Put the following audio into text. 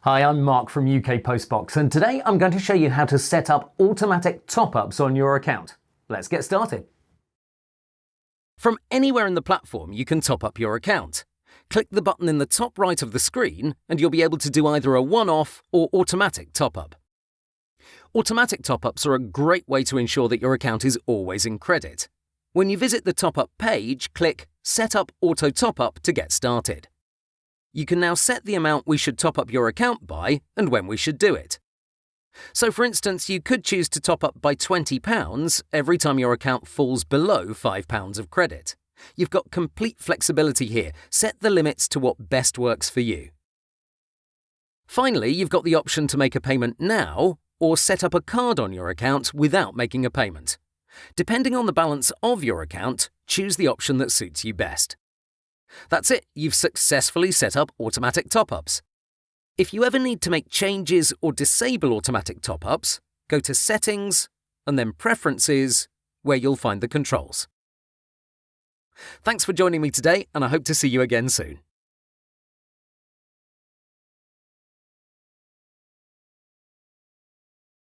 Hi, I'm Mark from UK Postbox, and today I'm going to show you how to set up automatic top-ups on your account. Let's get started. From anywhere in the platform, you can top up your account. Click the button in the top right of the screen and you'll be able to do either a one-off or automatic top-up. Automatic top-ups are a great way to ensure that your account is always in credit. When you visit the top-up page, click Set up Auto Top-up to get started. You can now set the amount we should top up your account by and when we should do it. So for instance, you could choose to top up by £20 every time your account falls below £5 of credit. You've got complete flexibility here. Set the limits to what best works for you. Finally, you've got the option to make a payment now or set up a card on your account without making a payment. Depending on the balance of your account, choose the option that suits you best. That's it, you've successfully set up automatic top-ups. If you ever need to make changes or disable automatic top-ups, go to Settings and then Preferences, where you'll find the controls. Thanks for joining me today, and I hope to see you again soon.